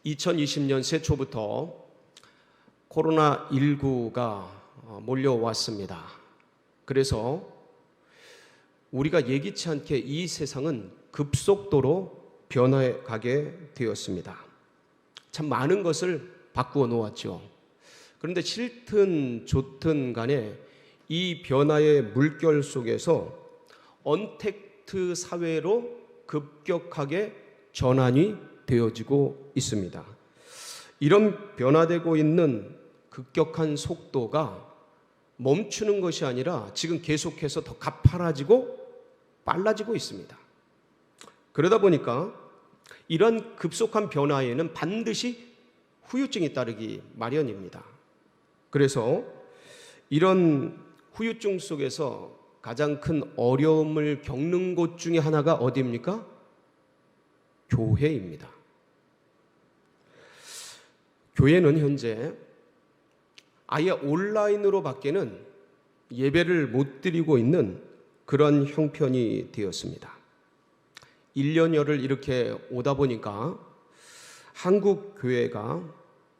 2020년 새초부터 코로나19가 몰려왔습니다. 그래서 우리가 예기치 않게 이 세상은 급속도로 변화해 가게 되었습니다. 참 많은 것을 바꾸어 놓았죠. 그런데 싫든 좋든 간에 이 변화의 물결 속에서 언택트 사회로 급격하게 전환이 되어지고 있습니다. 이런 변화되고 있는 급격한 속도가 멈추는 것이 아니라 지금 계속해서 더 가파라지고 빨라지고 있습니다. 그러다 보니까 이런 급속한 변화에는 반드시 후유증이 따르기 마련입니다. 그래서 이런 후유증 속에서 가장 큰 어려움을 겪는 곳 중에 하나가 어디입니까? 교회입니다. 교회는 현재 아예 온라인으로 밖에는 예배를 못 드리고 있는 그런 형편이 되었습니다. 1년여를 이렇게 오다 보니까 한국 교회가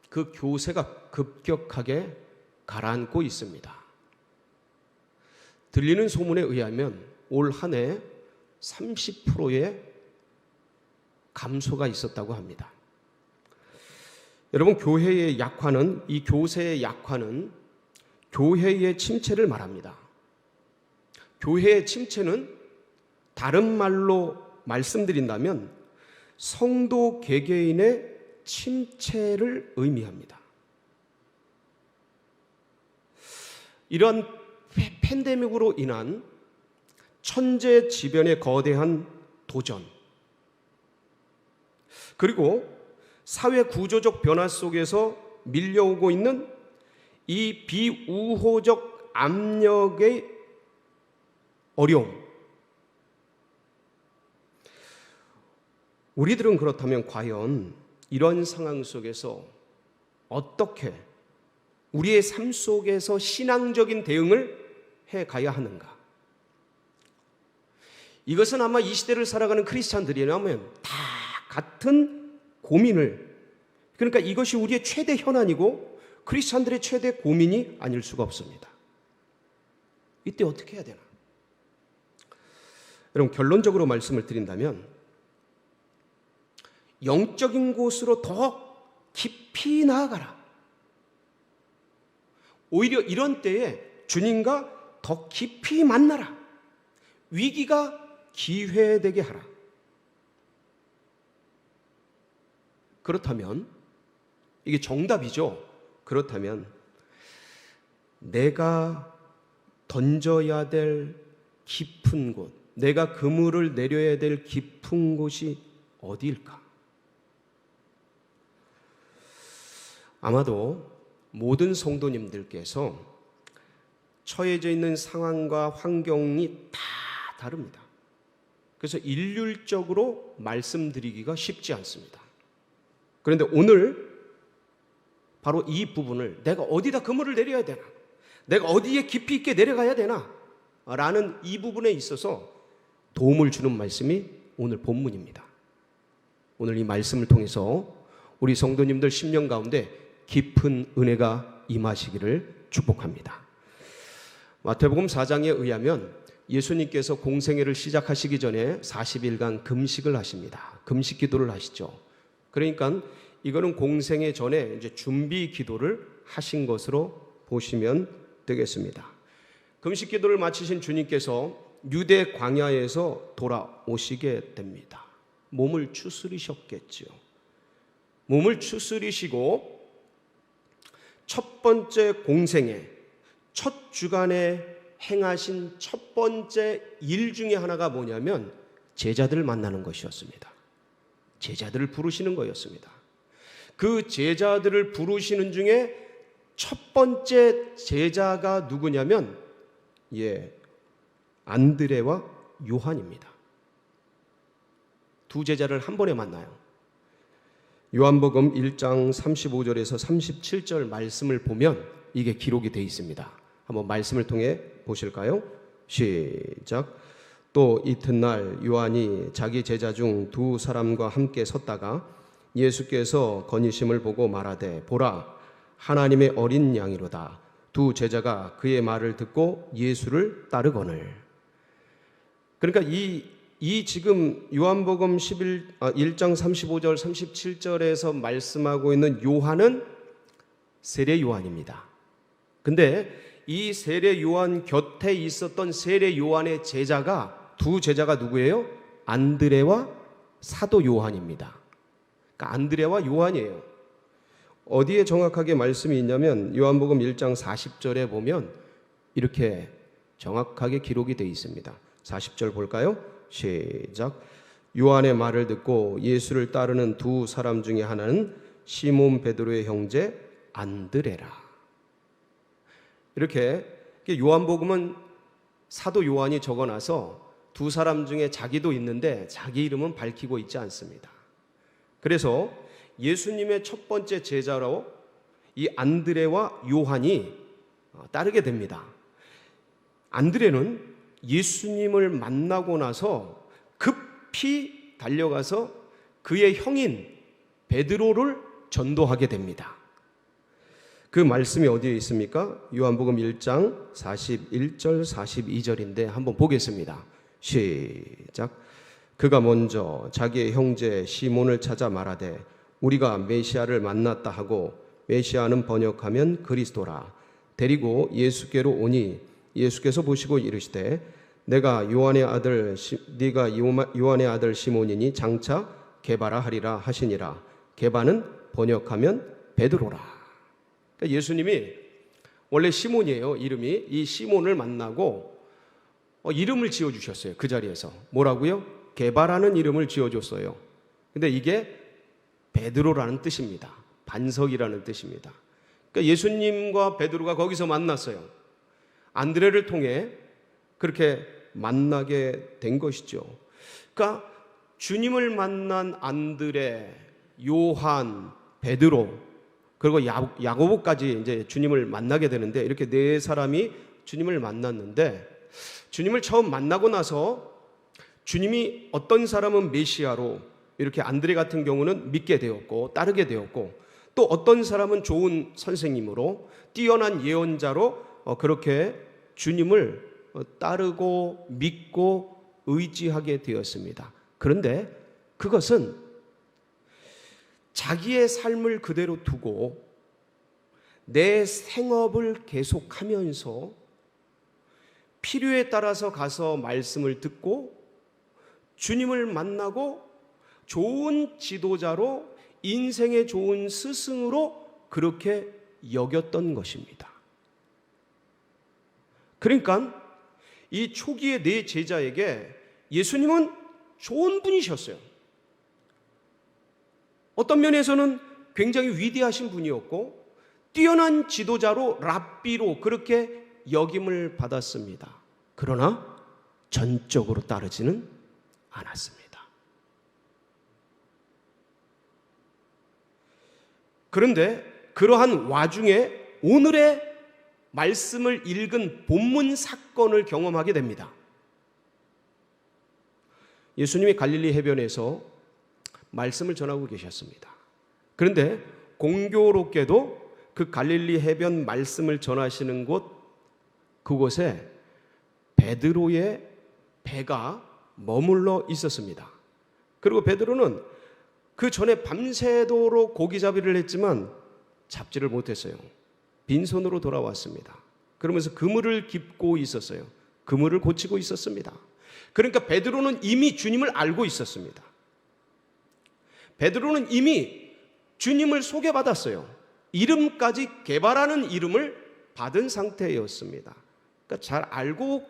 그 교세가 급격하게 가라앉고 있습니다. 들리는 소문에 의하면 올 한 해 30%의 감소가 있었다고 합니다. 여러분, 교회의 약화는, 이 교세의 약화는 교회의 침체를 말합니다. 교회의 침체는 다른 말로 말씀드린다면 성도 개개인의 침체를 의미합니다. 이런 팬데믹으로 인한 천재지변의 거대한 도전, 그리고 사회 구조적 변화 속에서 밀려오고 있는 이 비우호적 압력의 어려움, 우리들은 그렇다면 과연 이런 상황 속에서 어떻게 우리의 삶 속에서 신앙적인 대응을 해가야 하는가? 이것은 아마 이 시대를 살아가는 크리스찬들이라면 다 같은 고민을, 그러니까 이것이 우리의 최대 현안이고 크리스찬들의 최대 고민이 아닐 수가 없습니다. 이때 어떻게 해야 되나? 여러분, 결론적으로 말씀을 드린다면 영적인 곳으로 더 깊이 나아가라. 오히려 이런 때에 주님과 더 깊이 만나라. 위기가 기회되게 하라. 그렇다면 이게 정답이죠. 그렇다면 내가 던져야 될 깊은 곳, 내가 그물을 내려야 될 깊은 곳이 어디일까? 아마도 모든 성도님들께서 처해져 있는 상황과 환경이 다 다릅니다. 그래서 일률적으로 말씀드리기가 쉽지 않습니다. 그런데 오늘 바로 이 부분을, 내가 어디다 그물을 내려야 되나, 내가 어디에 깊이 있게 내려가야 되나 라는 이 부분에 있어서 도움을 주는 말씀이 오늘 본문입니다. 오늘 이 말씀을 통해서 우리 성도님들 심령 가운데 깊은 은혜가 임하시기를 축복합니다. 마태복음 4장에 의하면 예수님께서 공생애를 시작하시기 전에 40일간 금식을 하십니다. 금식 기도를 하시죠. 그러니까 이거는 공생애 전에 이제 준비 기도를 하신 것으로 보시면 되겠습니다. 금식 기도를 마치신 주님께서 유대 광야에서 돌아오시게 됩니다. 몸을 추스리셨겠죠. 몸을 추스리시고 첫 번째 공생애, 첫 주간에 행하신 첫 번째 일 중에 하나가 뭐냐면 제자들을 만나는 것이었습니다. 제자들을 부르시는 거였습니다. 그 제자들을 부르시는 중에 첫 번째 제자가 누구냐면 안드레와 요한입니다. 두 제자를 한 번에 만나요. 요한복음 1장 35절에서 37절 말씀을 보면 이게 기록이 되어 있습니다. 한번 말씀을 통해 보실까요? 시작. 또 이튿날 요한이 자기 제자 중 두 사람과 함께 섰다가 예수께서 건의심을 보고 말하되 보라 하나님의 어린 양이로다. 두 제자가 그의 말을 듣고 예수를 따르거늘. 그러니까 이 지금 요한복음 1장 35절 37절에서 말씀하고 있는 요한은 세례 요한입니다. 근데 이 세례 요한 곁에 있었던 세례 요한의 제자가 두 제자가 누구예요? 안드레와 사도 요한입니다. 그러니까 안드레와 요한이에요. 어디에 정확하게 말씀이 있냐면 요한복음 1장 40절에 보면 이렇게 정확하게 기록이 되어 있습니다. 40절 볼까요? 시작. 요한의 말을 듣고 예수를 따르는 두 사람 중에 하나는 시몬 베드로의 형제 안드레라. 이렇게 요한복음은 사도 요한이 적어놔서 두 사람 중에 자기도 있는데 자기 이름은 밝히고 있지 않습니다. 그래서 예수님의 첫 번째 제자로 이 안드레와 요한이 따르게 됩니다. 안드레는 예수님을 만나고 나서 급히 달려가서 그의 형인 베드로를 전도하게 됩니다. 그 말씀이 어디에 있습니까? 요한복음 1장 41절 42절인데 한번 보겠습니다. 시작. 그가 먼저 자기의 형제 시몬을 찾아 말하되 우리가 메시아를 만났다 하고, 메시아는 번역하면 그리스도라. 데리고 예수께로 오니 예수께서 보시고 이르시되 네가 요한의 아들 시몬이니 장차 게바라 하리라 하시니라. 게바는 번역하면 베드로라. 그러니까 예수님이 원래 시몬이에요. 이름이. 이 시몬을 만나고 이름을 지어주셨어요. 그 자리에서. 뭐라고요? 게바라는 이름을 지어줬어요. 근데 이게 베드로라는 뜻입니다. 반석이라는 뜻입니다. 그러니까 예수님과 베드로가 거기서 만났어요. 안드레를 통해 그렇게 만나게 된 것이죠. 그러니까 주님을 만난 안드레, 요한, 베드로, 그리고 야고보까지 이제 주님을 만나게 되는데, 이렇게 네 사람이 주님을 만났는데, 주님을 처음 만나고 나서 주님이 어떤 사람은 메시아로, 이렇게 안드레 같은 경우는 믿게 되었고 따르게 되었고, 또 어떤 사람은 좋은 선생님으로 뛰어난 예언자로 그렇게 주님을 따르고 믿고 의지하게 되었습니다. 그런데 그것은 자기의 삶을 그대로 두고 내 생업을 계속하면서 필요에 따라서 가서 말씀을 듣고 주님을 만나고 좋은 지도자로, 인생의 좋은 스승으로 그렇게 여겼던 것입니다. 그러니까 이 초기의 네 제자에게 예수님은 좋은 분이셨어요. 어떤 면에서는 굉장히 위대하신 분이었고 뛰어난 지도자로, 랍비로 그렇게 여김을 받았습니다. 그러나 전적으로 따르지는 않았습니다. 그런데 그러한 와중에 오늘의 말씀을 읽은 본문 사건을 경험하게 됩니다. 예수님이 갈릴리 해변에서 말씀을 전하고 계셨습니다. 그런데 공교롭게도 그 갈릴리 해변 말씀을 전하시는 그곳에 베드로의 배가 머물러 있었습니다. 그리고 베드로는 그 전에 밤새도록 고기잡이를 했지만 잡지를 못했어요. 빈손으로 돌아왔습니다. 그러면서 그물을 깁고 있었어요. 그물을 고치고 있었습니다. 그러니까 베드로는 이미 주님을 알고 있었습니다. 베드로는 이미 주님을 소개받았어요. 이름까지 게바라는 이름을 받은 상태였습니다. 그러니까 잘 알고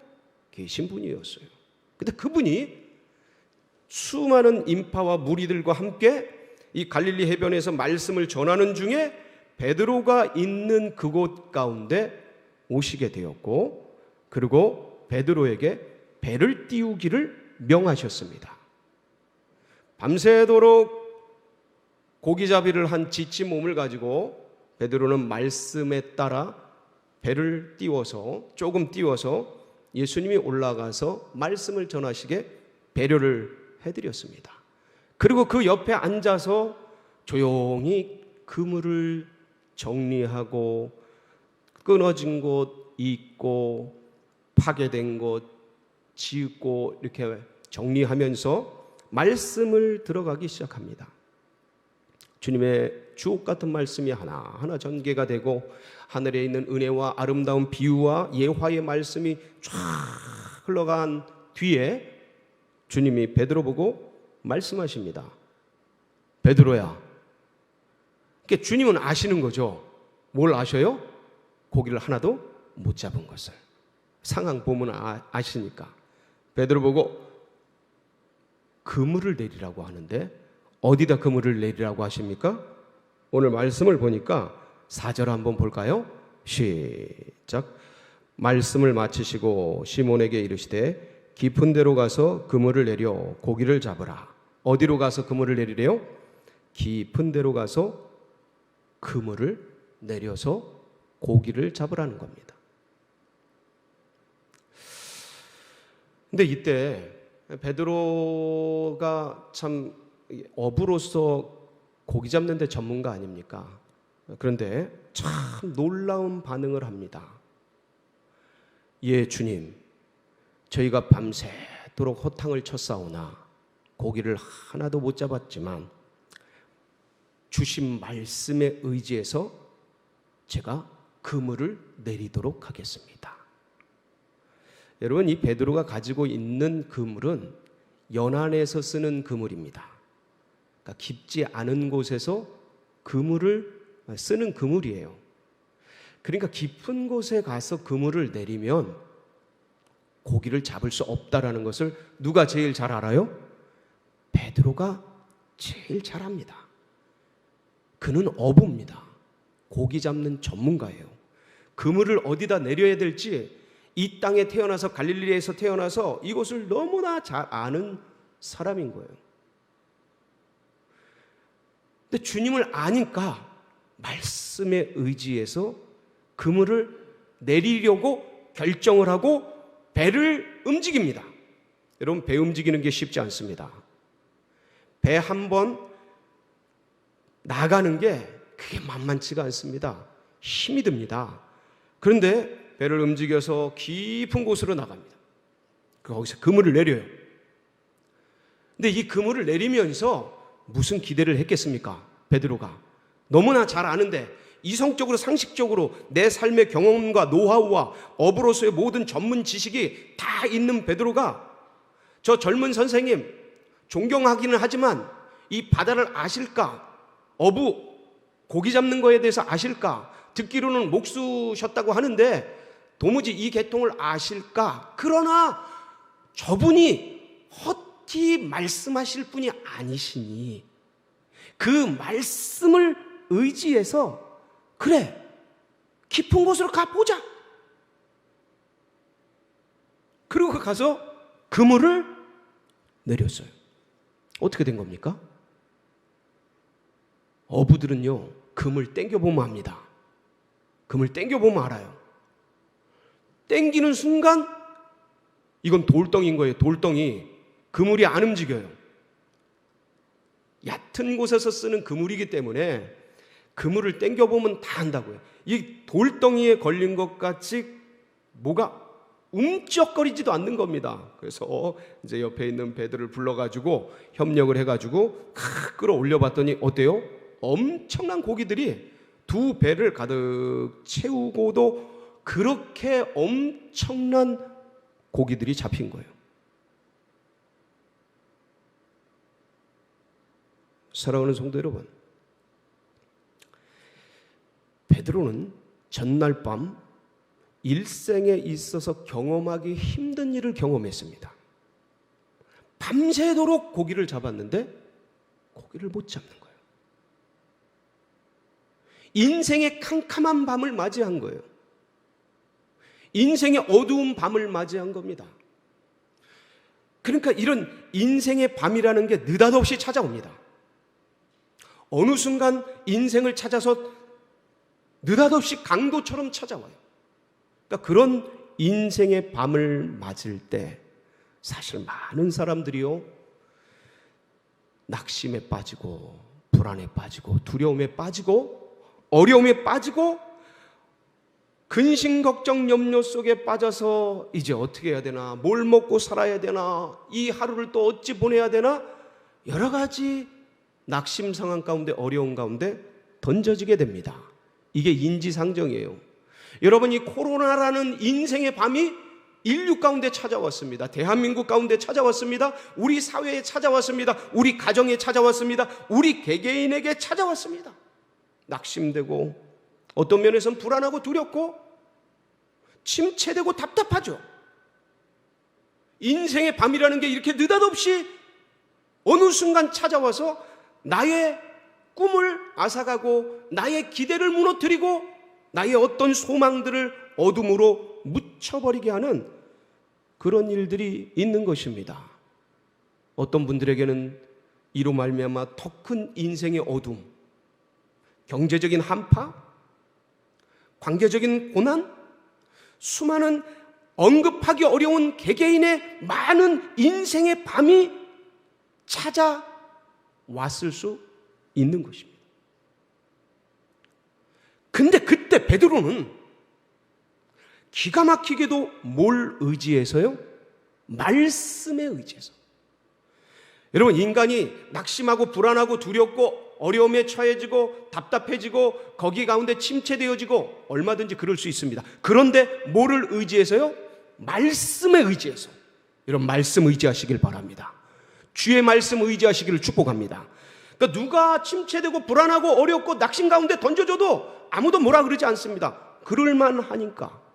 계신 분이었어요. 근데 그분이 수많은 인파와 무리들과 함께 이 갈릴리 해변에서 말씀을 전하는 중에 베드로가 있는 그곳 가운데 오시게 되었고, 그리고 베드로에게 배를 띄우기를 명하셨습니다. 밤새도록 고기잡이를 한 지친 몸을 가지고 베드로는 말씀에 따라 배를 띄워서, 조금 띄워서 예수님이 올라가서 말씀을 전하시게 배려를 해드렸습니다. 그리고 그 옆에 앉아서 조용히 그물을 정리하고 끊어진 곳 잇고 파괴된 곳 지우고 이렇게 정리하면서 말씀을 들어가기 시작합니다. 주님의 주옥 같은 말씀이 하나하나 전개가 되고 하늘에 있는 은혜와 아름다운 비유와 예화의 말씀이 쫙 흘러간 뒤에 주님이 베드로 보고 말씀하십니다. 베드로야. 그러니까 주님은 아시는 거죠. 뭘 아셔요? 고기를 하나도 못 잡은 것을. 상황 보면 아시니까. 베드로 보고 그물을 내리라고 하는데 어디다 그물을 내리라고 하십니까? 오늘 말씀을 보니까 4절 한번 볼까요? 시작. 말씀을 마치시고 시몬에게 이르시되 깊은 데로 가서 그물을 내려 고기를 잡으라. 어디로 가서 그물을 내리래요? 깊은 데로 가서 그물을 내려서 고기를 잡으라는 겁니다. 근데 이때 베드로가 참 어부로서 고기 잡는 데 전문가 아닙니까? 그런데 참 놀라운 반응을 합니다. 예, 주님, 저희가 밤새도록 호탕을 쳤사오나 고기를 하나도 못 잡았지만 주신 말씀에 의지해서 제가 그물을 내리도록 하겠습니다. 여러분, 이 베드로가 가지고 있는 그물은 연안에서 쓰는 그물입니다. 그러니까 깊지 않은 곳에서 그물을 쓰는 그물이에요. 그러니까 깊은 곳에 가서 그물을 내리면 고기를 잡을 수 없다라는 것을 누가 제일 잘 알아요? 베드로가 제일 잘 압니다. 그는 어부입니다. 고기 잡는 전문가예요. 그물을 어디다 내려야 될지 이 땅에 태어나서 갈릴리에서 태어나서 이곳을 너무나 잘 아는 사람인 거예요. 근데 주님을 아니까 말씀에 의지해서 그물을 내리려고 결정을 하고 배를 움직입니다. 여러분, 배 움직이는 게 쉽지 않습니다. 배 한 번 나가는 게 그게 만만치가 않습니다. 힘이 듭니다. 그런데 배를 움직여서 깊은 곳으로 나갑니다. 거기서 그물을 내려요. 근데 이 그물을 내리면서 무슨 기대를 했겠습니까? 베드로가 너무나 잘 아는데 이성적으로 상식적으로 내 삶의 경험과 노하우와 어부로서의 모든 전문 지식이 다 있는 베드로가 저 젊은 선생님 존경하기는 하지만 이 바다를 아실까? 어부 고기 잡는 거에 대해서 아실까? 듣기로는 목수셨다고 하는데 도무지 이 계통을 아실까? 그러나 저분이 헛히 말씀하실 분이 아니시니 그 말씀을 의지해서 그래, 깊은 곳으로 가보자. 그리고 가서 그물을 내렸어요. 어떻게 된 겁니까? 어부들은요, 그물 땡겨보면 압니다. 그물 땡겨보면 알아요. 땡기는 순간 이건 돌덩이인 거예요. 돌덩이. 그물이 안 움직여요. 얕은 곳에서 쓰는 그물이기 때문에 그물을 땡겨보면 다 한다고요. 이 돌덩이에 걸린 것 같이 뭐가 움쩍거리지도 않는 겁니다. 그래서 이제 옆에 있는 배들을 불러가지고 협력을 해가지고 끌어올려 봤더니 어때요? 엄청난 고기들이 두 배를 가득 채우고도 그렇게 엄청난 고기들이 잡힌 거예요. 사랑하는 성도 여러분, 베드로는 전날 밤 일생에 있어서 경험하기 힘든 일을 경험했습니다. 밤새도록 고기를 잡았는데 고기를 못 잡는 거예요. 인생의 캄캄한 밤을 맞이한 거예요. 인생의 어두운 밤을 맞이한 겁니다. 그러니까 이런 인생의 밤이라는 게 느닷없이 찾아옵니다. 어느 순간 인생을 찾아서 느닷없이 강도처럼 찾아와요. 그러니까 그런 인생의 밤을 맞을 때 사실 많은 사람들이요, 낙심에 빠지고 불안에 빠지고 두려움에 빠지고 어려움에 빠지고 근심 걱정 염려 속에 빠져서 이제 어떻게 해야 되나, 뭘 먹고 살아야 되나, 이 하루를 또 어찌 보내야 되나, 여러 가지 낙심 상황 가운데, 어려운 가운데 던져지게 됩니다. 이게 인지상정이에요. 여러분, 이 코로나라는 인생의 밤이 인류 가운데 찾아왔습니다. 대한민국 가운데 찾아왔습니다. 우리 사회에 찾아왔습니다. 우리 가정에 찾아왔습니다. 우리 개개인에게 찾아왔습니다. 낙심되고 어떤 면에서는 불안하고 두렵고 침체되고 답답하죠. 인생의 밤이라는 게 이렇게 느닷없이 어느 순간 찾아와서 나의 꿈을 앗아가고 나의 기대를 무너뜨리고 나의 어떤 소망들을 어둠으로 묻혀버리게 하는 그런 일들이 있는 것입니다. 어떤 분들에게는 이로 말미암아 더 큰 인생의 어둠, 경제적인 한파, 관계적인 고난, 수많은 언급하기 어려운 개개인의 많은 인생의 밤이 찾아왔을 수 있는 것입니다. 근데 그때 베드로는 기가 막히게도 뭘 의지해서요? 말씀에 의지해서. 여러분, 인간이 낙심하고 불안하고 두렵고 어려움에 처해지고 답답해지고 거기 가운데 침체되어지고 얼마든지 그럴 수 있습니다. 그런데 뭐를 의지해서요? 말씀에 의지해서. 여러분, 말씀 의지하시길 바랍니다. 주의 말씀 의지하시기를 축복합니다. 그러니까 누가 침체되고 불안하고 어렵고 낙심 가운데 던져줘도 아무도 뭐라 그러지 않습니다. 그럴만하니까.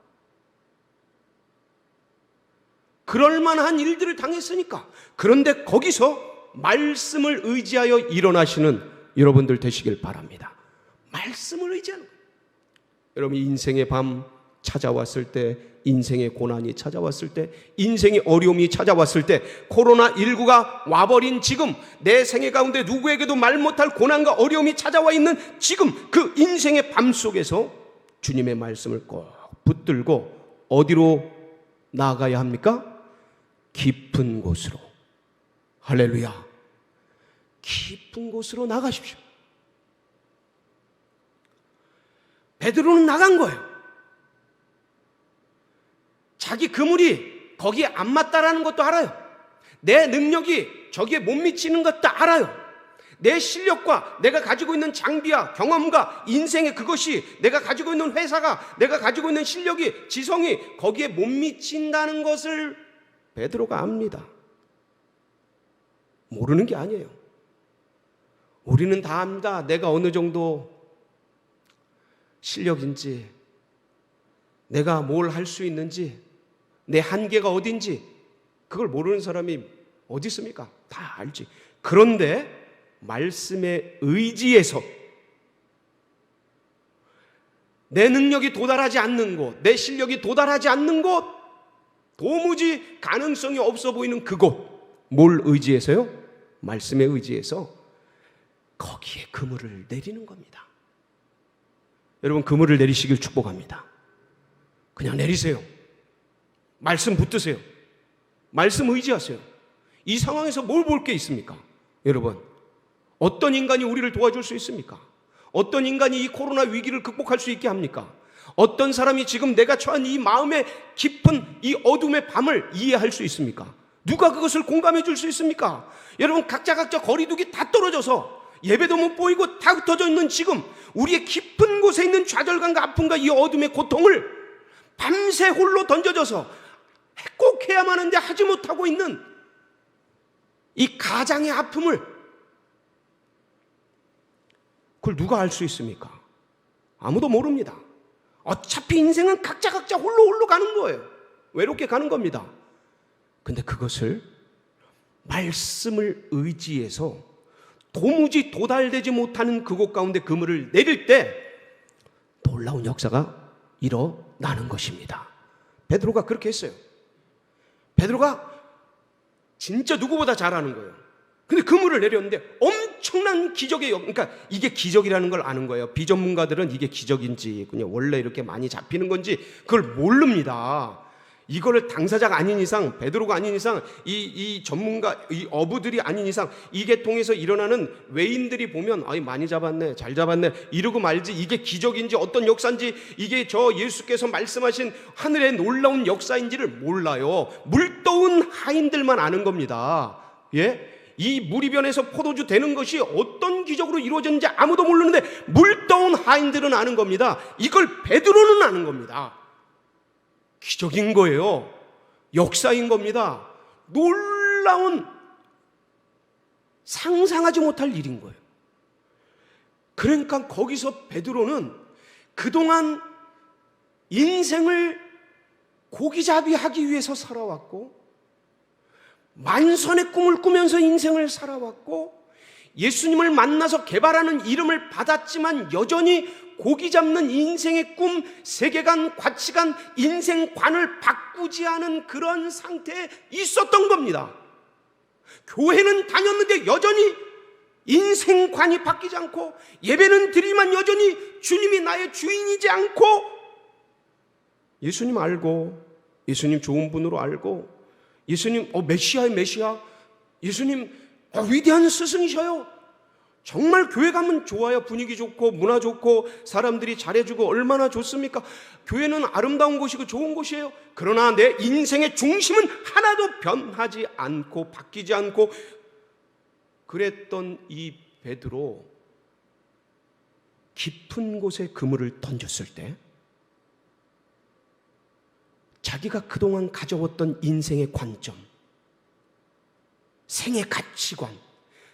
그럴만한 일들을 당했으니까. 그런데 거기서 말씀을 의지하여 일어나시는 여러분들 되시길 바랍니다. 말씀을 의지하는 거예요. 여러분, 인생의 밤 찾아왔을 때, 인생의 고난이 찾아왔을 때, 인생의 어려움이 찾아왔을 때, 코로나19가 와버린 지금, 내 생애 가운데 누구에게도 말 못할 고난과 어려움이 찾아와 있는 지금 그 인생의 밤 속에서 주님의 말씀을 꼭 붙들고 어디로 나아가야 합니까? 깊은 곳으로. 할렐루야. 깊은 곳으로 나가십시오. 베드로는 나간 거예요. 자기 그물이 거기에 안 맞다라는 것도 알아요. 내 능력이 저기에 못 미치는 것도 알아요. 내 실력과 내가 가지고 있는 장비와 경험과 인생의 그것이, 내가 가지고 있는 회사가, 내가 가지고 있는 실력이, 지성이 거기에 못 미친다는 것을 베드로가 압니다. 모르는 게 아니에요. 우리는 다 압니다. 내가 어느 정도 실력인지, 내가 뭘 할 수 있는지, 내 한계가 어딘지 그걸 모르는 사람이 어디 있습니까? 다 알지. 그런데 말씀에 의지해서 내 능력이 도달하지 않는 곳, 내 실력이 도달하지 않는 곳, 도무지 가능성이 없어 보이는 그곳, 뭘 의지해서요? 말씀에 의지해서 거기에 그물을 내리는 겁니다. 여러분, 그물을 내리시길 축복합니다. 그냥 내리세요. 말씀 붙드세요. 말씀 의지하세요. 이 상황에서 뭘 볼 게 있습니까? 여러분, 어떤 인간이 우리를 도와줄 수 있습니까? 어떤 인간이 이 코로나 위기를 극복할 수 있게 합니까? 어떤 사람이 지금 내가 처한 이 마음의 깊은 이 어둠의 밤을 이해할 수 있습니까? 누가 그것을 공감해 줄 수 있습니까? 여러분, 각자 거리두기 다 떨어져서 예배도 못 보이고 다 흩어져 있는 지금 우리의 깊은 곳에 있는 좌절감과 아픔과 이 어둠의 고통을 밤새 홀로 던져져서 꼭 해야만 하는데 하지 못하고 있는 이 가장의 아픔을, 그걸 누가 알 수 있습니까? 아무도 모릅니다. 어차피 인생은 각자 홀로 가는 거예요. 외롭게 가는 겁니다. 근데 그것을 말씀을 의지해서 도무지 도달되지 못하는 그곳 가운데 그물을 내릴 때 놀라운 역사가 일어나는 것입니다. 베드로가 그렇게 했어요. 베드로가 진짜 누구보다 잘하는 거예요. 근데 그물을 내렸는데 엄청난 기적이에요. 그러니까 이게 기적이라는 걸 아는 거예요. 비전문가들은 이게 기적인지 그냥 원래 이렇게 많이 잡히는 건지 그걸 모릅니다. 이거를 당사자가 아닌 이상, 베드로가 아닌 이상, 이 전문가, 이 어부들이 아닌 이상, 이 계통에서 일어나는 외인들이 보면 아이 많이 잡았네, 잘 잡았네 이러고 말지, 이게 기적인지 어떤 역사인지, 이게 저 예수께서 말씀하신 하늘의 놀라운 역사인지를 몰라요. 물떠온 하인들만 아는 겁니다. 예? 이 무리변에서 포도주 되는 것이 어떤 기적으로 이루어졌는지 아무도 모르는데 물떠온 하인들은 아는 겁니다. 이걸 베드로는 아는 겁니다. 기적인 거예요. 역사인 겁니다. 놀라운, 상상하지 못할 일인 거예요. 그러니까 거기서 베드로는 그동안 인생을 고기잡이하기 위해서 살아왔고, 만선의 꿈을 꾸면서 인생을 살아왔고, 예수님을 만나서 개발하는 이름을 받았지만 여전히 고기 잡는 인생의 꿈, 세계관, 가치관, 인생관을 바꾸지 않은 그런 상태에 있었던 겁니다. 교회는 다녔는데 여전히 인생관이 바뀌지 않고, 예배는 드리지만 여전히 주님이 나의 주인이지 않고, 예수님 알고, 예수님 좋은 분으로 알고, 예수님 메시아의 메시아, 예수님 위대한 스승이셔요. 정말 교회 가면 좋아요. 분위기 좋고 문화 좋고 사람들이 잘해주고 얼마나 좋습니까? 교회는 아름다운 곳이고 좋은 곳이에요. 그러나 내 인생의 중심은 하나도 변하지 않고 바뀌지 않고, 그랬던 이 베드로, 깊은 곳에 그물을 던졌을 때 자기가 그동안 가져왔던 인생의 관점, 생의 가치관,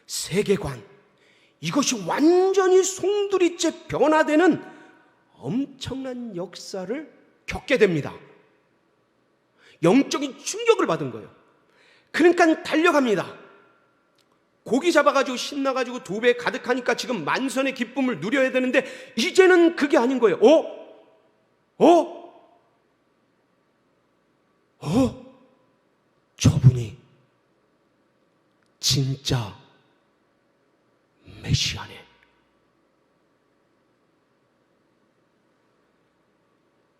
세계관, 이것이 완전히 송두리째 변화되는 엄청난 역사를 겪게 됩니다. 영적인 충격을 받은 거예요. 그러니까 달려갑니다. 고기 잡아가지고 신나가지고 두 배 가득하니까 지금 만선의 기쁨을 누려야 되는데 이제는 그게 아닌 거예요. 저분이 진짜 메시아네.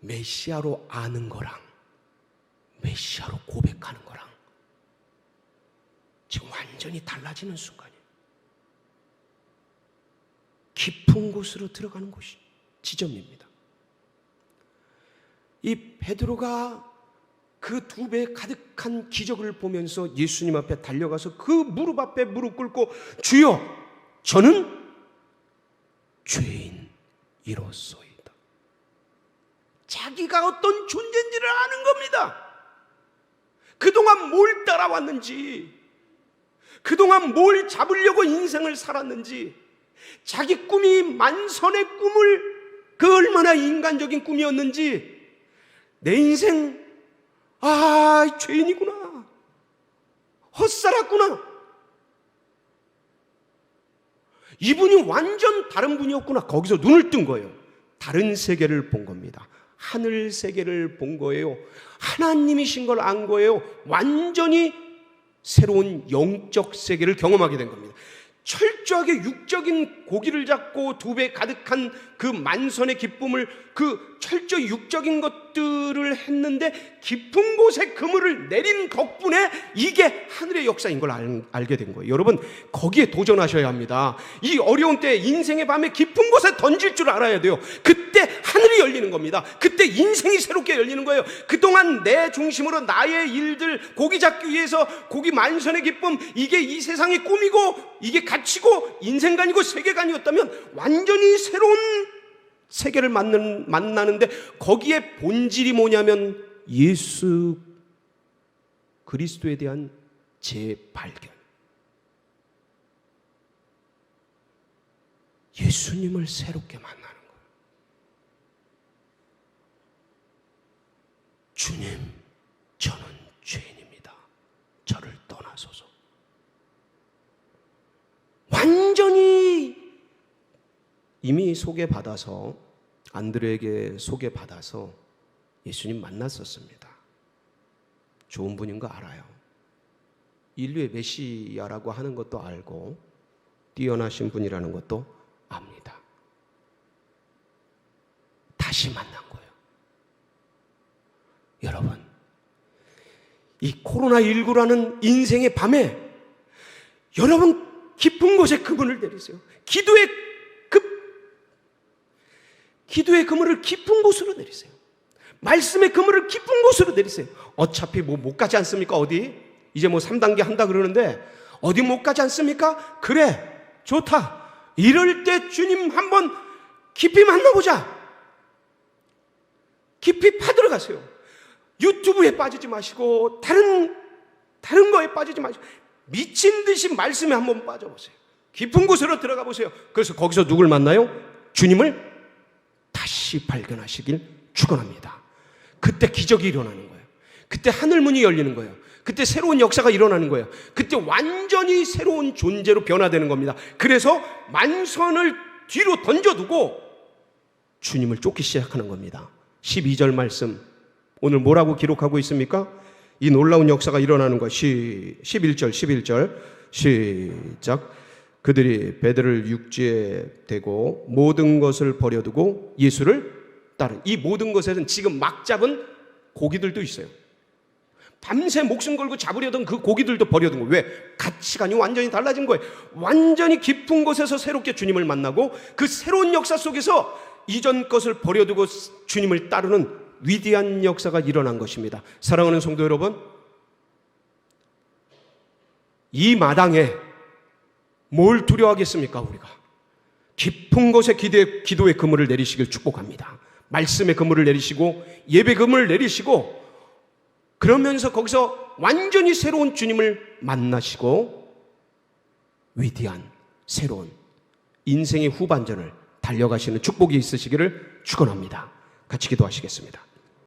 메시아로 아는 거랑 메시아로 고백하는 거랑 지금 완전히 달라지는 순간이에요. 깊은 곳으로 들어가는 곳이 지점입니다. 이 베드로가 그 두 배 가득한 기적을 보면서 예수님 앞에 달려가서 그 무릎 앞에 무릎 꿇고, 주여, 저는 죄인이로소이다. 자기가 어떤 존재인지를 아는 겁니다. 그동안 뭘 따라왔는지, 그동안 뭘 잡으려고 인생을 살았는지, 자기 꿈이 만선의 꿈을, 그 얼마나 인간적인 꿈이었는지, 내 인생 죄인이구나, 헛살았구나, 이분이 완전 다른 분이었구나, 거기서 눈을 뜬 거예요. 다른 세계를 본 겁니다. 하늘 세계를 본 거예요. 하나님이신 걸 안 거예요. 완전히 새로운 영적 세계를 경험하게 된 겁니다. 철저하게 육적인 고기를 잡고 두 배 가득한 그 만선의 기쁨을, 그 철저히 육적인 것들을 했는데 깊은 곳에 그물을 내린 덕분에 이게 하늘의 역사인 걸 알게 된 거예요. 여러분, 거기에 도전하셔야 합니다. 이 어려운 때, 인생의 밤에 깊은 곳에 던질 줄 알아야 돼요. 그때 하늘이 열리는 겁니다. 그때 인생이 새롭게 열리는 거예요. 그동안 내 중심으로 나의 일들, 고기 잡기 위해서 고기 만선의 기쁨, 이게 이 세상의 꿈이고 이게 가치고 인생관이고 세계관이었다면 완전히 새로운 세계를 만나는데, 거기에 본질이 뭐냐면 예수 그리스도에 대한 재발견, 예수님을 새롭게 만나는 거예요. 주님, 저는 죄인입니다. 저를 떠나소서. 완전히 이미 소개받아서, 안드레에게 소개받아서 예수님 만났었습니다. 좋은 분인 거 알아요. 인류의 메시아라고 하는 것도 알고 뛰어나신 분이라는 것도 압니다. 다시 만난 거예요. 여러분, 이 코로나19라는 인생의 밤에 여러분 깊은 곳에 그물을 내리세요. 기도의 그물을 깊은 곳으로 내리세요. 말씀의 그물을 깊은 곳으로 내리세요. 어차피 못 가지 않습니까? 어디? 이제 3단계 한다 그러는데 어디 못 가지 않습니까? 그래, 좋다. 이럴 때 주님 한번 깊이 만나보자. 깊이 파들어가세요. 유튜브에 빠지지 마시고 다른 거에 빠지지 마시고 미친 듯이 말씀에 한번 빠져보세요. 깊은 곳으로 들어가 보세요. 그래서 거기서 누굴 만나요? 주님을 다시 발견하시길 축원합니다. 그때 기적이 일어나는 거예요. 그때 하늘문이 열리는 거예요. 그때 새로운 역사가 일어나는 거예요. 그때 완전히 새로운 존재로 변화되는 겁니다. 그래서 만선을 뒤로 던져두고 주님을 쫓기 시작하는 겁니다. 12절 말씀 오늘 뭐라고 기록하고 있습니까? 이 놀라운 역사가 일어나는 거예요. 11절 시작. 그들이 배들을 육지에 대고 모든 것을 버려두고 예수를 따른. 이 모든 것에는 지금 막 잡은 고기들도 있어요. 밤새 목숨 걸고 잡으려던 그 고기들도 버려둔 거예요. 왜? 가치관이 완전히 달라진 거예요. 완전히 깊은 곳에서 새롭게 주님을 만나고 그 새로운 역사 속에서 이전 것을 버려두고 주님을 따르는 위대한 역사가 일어난 것입니다. 사랑하는 성도 여러분, 이 마당에 뭘 두려워하겠습니까? 우리가 깊은 곳에 기도의 그물을 내리시길 축복합니다. 말씀의 그물을 내리시고 예배 그물을 내리시고 그러면서 거기서 완전히 새로운 주님을 만나시고 위대한 새로운 인생의 후반전을 달려가시는 축복이 있으시기를 축원합니다. 같이 기도하시겠습니다.